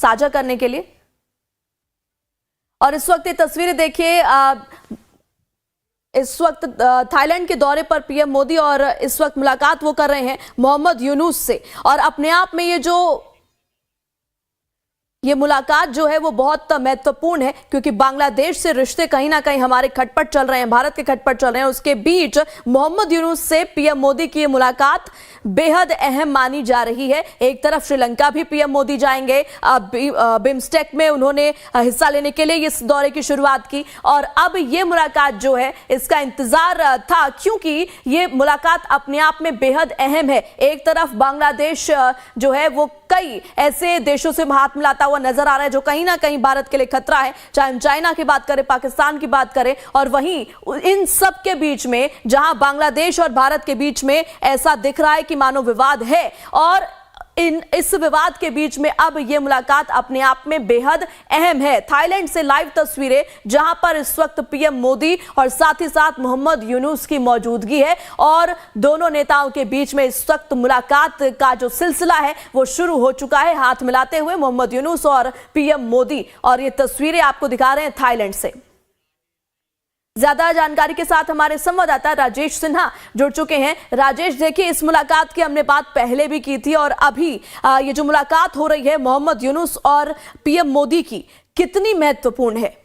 साझा करने के लिए। और इस वक्त ये तस्वीरें देखिए, इस वक्त थाईलैंड के दौरे पर पीएम मोदी और इस वक्त मुलाकात वो कर रहे हैं मोहम्मद यूनुस से। और अपने आप में ये मुलाकात जो है वो बहुत महत्वपूर्ण है, क्योंकि बांग्लादेश से रिश्ते कहीं ना कहीं हमारे खटपट चल रहे हैं, भारत के खटपट चल रहे हैं। उसके बीच मोहम्मद यूनुस से पीएम मोदी की ये मुलाकात बेहद अहम मानी जा रही है। एक तरफ श्रीलंका भी पीएम मोदी जाएंगे, बिम्स्टेक में उन्होंने हिस्सा लेने के लिए इस दौरे की शुरुआत की, और अब ये मुलाकात जो है इसका इंतजार था, क्योंकि ये मुलाकात अपने आप में बेहद अहम है। एक तरफ बांग्लादेश जो है वो कई ऐसे देशों से हाथ मिलाता हुआ नजर आ रहा है जो कहीं ना कहीं भारत के लिए खतरा है, चाहे हम चाइना की बात करें, पाकिस्तान की बात करें। और वहीं इन सब के बीच में जहां बांग्लादेश और भारत के बीच में ऐसा दिख रहा है कि मानो विवाद है, और इस विवाद के बीच में अब यह मुलाकात अपने आप में बेहद अहम है। थाईलैंड से लाइव तस्वीरें जहां पर इस वक्त पीएम मोदी और साथ ही साथ मोहम्मद यूनुस की मौजूदगी है, और दोनों नेताओं के बीच में इस वक्त मुलाकात का जो सिलसिला है वो शुरू हो चुका है, हाथ मिलाते हुए मोहम्मद यूनुस और पीएम मोदी। और ये तस्वीरें आपको दिखा रहे हैं थाईलैंड से। ज्यादा जानकारी के साथ हमारे संवाददाता राजेश सिन्हा जुड़ चुके हैं। राजेश, देखिए, इस मुलाकात की हमने बात पहले भी की थी, और अभी ये जो मुलाकात हो रही है मोहम्मद यूनुस और पीएम मोदी की, कितनी महत्वपूर्ण है?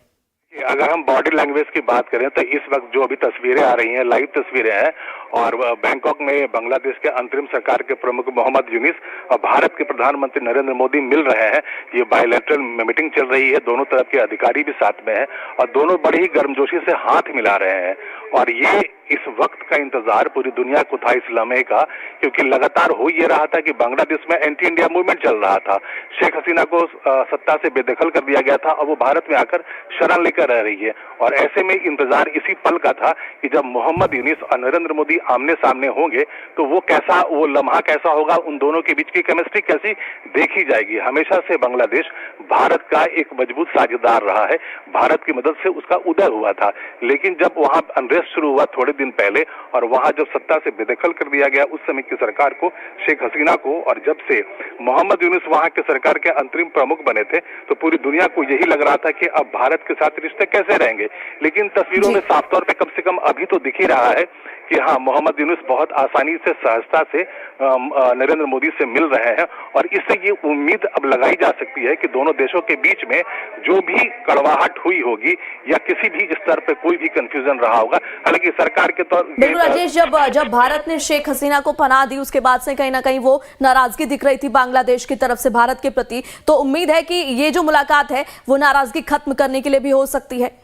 अगर हम बॉडी लैंग्वेज की बात करें तो इस वक्त जो अभी तस्वीरें आ रही हैं, लाइव तस्वीरें हैं, और बैंकॉक में बांग्लादेश के अंतरिम सरकार के प्रमुख मोहम्मद यूनुस और भारत के प्रधानमंत्री नरेंद्र मोदी मिल रहे हैं। ये बायलैटरल मीटिंग चल रही है, दोनों तरफ के अधिकारी भी साथ में हैं, और दोनों बड़ी ही गर्मजोशी से हाथ मिला रहे हैं। और ये इस वक्त का इंतजार पूरी दुनिया को था, इस लम्हे का, क्योंकि लगातार हो ये रहा था कि बांग्लादेश में एंटी इंडिया मूवमेंट चल रहा था। शेख हसीना को सत्ता से बेदखल कर दिया गया था, और वो भारत में आकर शरण लेकर रह रही है। और ऐसे में इंतजार इसी पल का था कि जब मोहम्मद यूनुस और नरेंद्र मोदी आमने सामने होंगे तो वो लम्हा कैसा होगा, उन दोनों के बीच की केमिस्ट्री कैसी देखी जाएगी। हमेशा से बांग्लादेश भारत का एक मजबूत साझेदार रहा है, भारत की मदद से उसका उदय हुआ था। लेकिन जब वहां अनरेस्ट शुरू हुआ थोड़े दिन पहले, और वहां जब सत्ता से बेदखल कर दिया गया उस समय की सरकार को, शेख हसीना को, और जब से मोहम्मद यूनुस वहां के सरकार के अंतरिम प्रमुख बने थे, तो पूरी दुनिया को यही लग रहा था कि अब भारत के साथ रिश्ते कैसे रहेंगे। लेकिन तस्वीरों में साफ तौर पे कम से कम अभी तो दिख ही रहा है कि हाँ, मोहम्मद यूनुस बहुत आसानी से, सहजता से नरेंद्र मोदी से मिल रहे हैं। और इससे ये उम्मीद अब लगाई जा सकती है कि दोनों देशों के बीच में जो भी कड़वाहट हुई होगी या किसी भी स्तर पे कोई भी कंफ्यूजन रहा होगा, हालांकि सरकार के तौर बिल्कुल राजेश, जब भारत ने शेख हसीना को पनाह दी, उसके बाद से कहीं ना कहीं वो नाराजगी दिख रही थी बांग्लादेश की तरफ से भारत के प्रति, तो उम्मीद है कि ये जो मुलाकात है वो नाराजगी खत्म करने के लिए भी हो सकती है।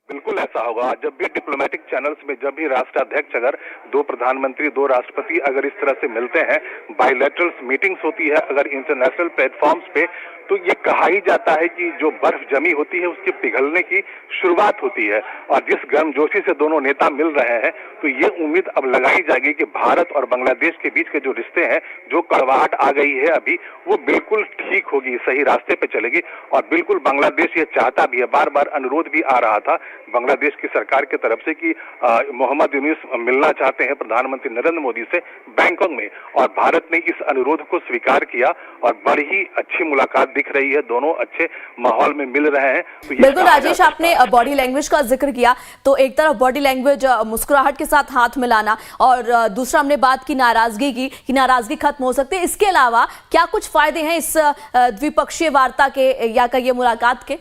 बिल्कुल ऐसा होगा। जब भी डिप्लोमेटिक चैनल्स में, जब भी राष्ट्राध्यक्ष, अगर दो प्रधानमंत्री, दो राष्ट्रपति अगर इस तरह से मिलते हैं, बायलैटरल मीटिंग्स होती है अगर इंटरनेशनल प्लेटफॉर्म्स पे, तो ये कहा ही जाता है कि जो बर्फ जमी होती है उसके पिघलने की शुरुआत होती है। और जिस गर्मजोशी से दोनों नेता मिल रहे हैं, तो ये उम्मीद अब लगाई जाएगी कि भारत और बांग्लादेश के बीच के जो रिश्ते हैं, जो कड़वाहट आ गई है अभी, वो बिल्कुल ठीक होगी, सही रास्ते पे चलेगी। और बिल्कुल बांग्लादेश ये चाहता भी है, बार बार अनुरोध भी आ रहा था बांग्लादेश की सरकार की तरफ से कि मोहम्मद यूनुस मिलना चाहते हैं प्रधानमंत्री नरेंद्र मोदी से बैंकॉक में, और भारत ने इस अनुरोध को स्वीकार किया और बड़ी ही अच्छी मुलाकात दिख रही है, दोनों अच्छे माहौल में मिल रहे हैं। तो बिल्कुल राजेश, आपने बॉडी लैंग्वेज का जिक्र किया, तो एक तरफ बॉडी लैंग्वेज, मुस्कुराहट के साथ हाथ मिलाना, और दूसरा हमने बात की नाराजगी की कि नाराजगी खत्म हो सकती है। इसके अलावा क्या कुछ फायदे हैं इस द्विपक्षीय वार्ता के या कहिए मुलाकात के?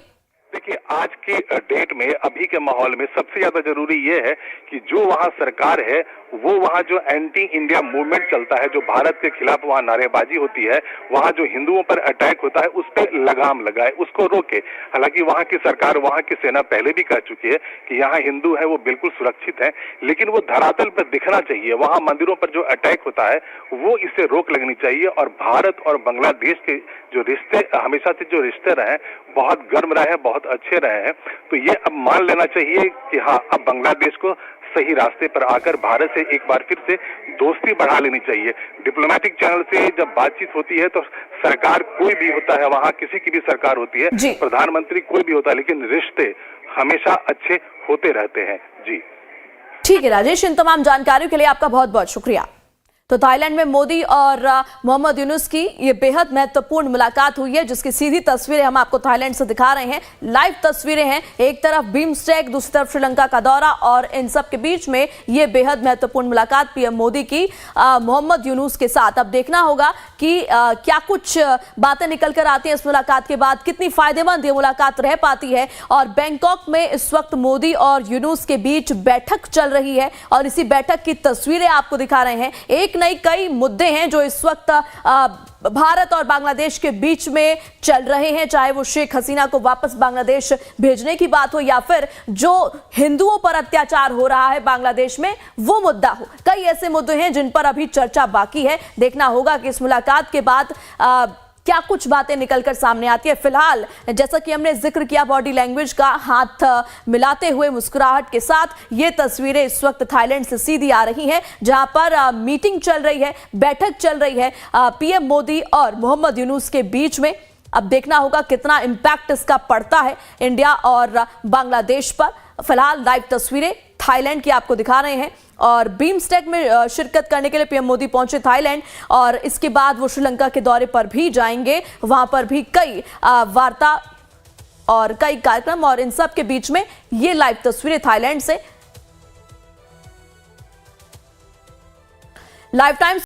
देखिए, आज के डेट में, अभी के माहौल में सबसे ज्यादा जरूरी ये है कि जो वहां सरकार है, वो वहां जो एंटी इंडिया मूवमेंट चलता है, जो भारत के खिलाफ वहां नारेबाजी होती है, वहां जो हिंदुओं पर अटैक होता है, उस पर लगाम लगाए, उसको रोके। हालांकि वहां की सरकार, वहां की सेना पहले भी कह चुकी है कि यहाँ हिंदू है वो बिल्कुल सुरक्षित है, लेकिन वो धरातल पर दिखना चाहिए। वहां मंदिरों पर जो अटैक होता है वो इससे रोक लगनी चाहिए। और भारत और बांग्लादेश के जो रिश्ते, हमेशा से जो रिश्ते रहे, बहुत गर्म रहे, बहुत अच्छे रहे हैं, तो ये अब मान लेना चाहिए कि हाँ, अब बांग्लादेश को सही रास्ते पर आकर भारत से एक बार फिर से दोस्ती बढ़ा लेनी चाहिए। डिप्लोमेटिक चैनल से जब बातचीत होती है तो सरकार कोई भी होता है, वहां किसी की भी सरकार होती है, प्रधानमंत्री कोई भी होता है, लेकिन रिश्ते हमेशा अच्छे होते रहते हैं। जी ठीक है राजेश, इन तमाम जानकारियों के लिए आपका बहुत बहुत शुक्रिया। तो तो थाईलैंड में मोदी और मोहम्मद यूनुस की ये बेहद महत्वपूर्ण मुलाकात हुई है, जिसकी सीधी तस्वीरें हम आपको थाईलैंड से दिखा रहे हैं। लाइव तस्वीरें हैं, एक तरफ बिम्स्टेक, दूसरी तरफ श्रीलंका का दौरा, और इन सब के बीच में ये बेहद महत्वपूर्ण मुलाकात पीएम मोदी की मोहम्मद यूनुस के साथ। अब देखना होगा कि क्या कुछ बातें निकल कर आती हैं इस मुलाकात के बाद, कितनी फायदेमंद ये मुलाकात रह पाती है। और बैंकॉक में इस वक्त मोदी और यूनुस के बीच बैठक चल रही है और इसी बैठक की तस्वीरें आपको दिखा रहे हैं। एक नहीं कई मुद्दे हैं जो इस वक्त भारत और बांग्लादेश के बीच में चल रहे हैं, चाहे वो शेख हसीना को वापस बांग्लादेश भेजने की बात हो या फिर जो हिंदुओं पर अत्याचार हो रहा है बांग्लादेश में वो मुद्दा हो। कई ऐसे मुद्दे हैं जिन पर अभी चर्चा बाकी है। देखना होगा कि इस मुलाकात के बाद क्या कुछ बातें निकलकर सामने आती है। फिलहाल जैसा कि हमने जिक्र किया, बॉडी लैंग्वेज का, हाथ मिलाते हुए मुस्कुराहट के साथ ये तस्वीरें इस वक्त थाईलैंड से सीधी आ रही हैं, जहां पर मीटिंग चल रही है, बैठक चल रही है पीएम मोदी और मोहम्मद यूनुस के बीच में। अब देखना होगा कितना इंपैक्ट इसका पड़ता है इंडिया और बांग्लादेश पर। फिलहाल लाइव तस्वीरें थाईलैंड की आपको दिखा रहे हैं और बिम्स्टेक में शिरकत करने के लिए पीएम मोदी पहुंचे थाईलैंड, और इसके बाद वो श्रीलंका के दौरे पर भी जाएंगे। वहां पर भी कई वार्ता और कई कार्यक्रम, और इन सब के बीच में ये लाइव तस्वीरें थाईलैंड से। Live time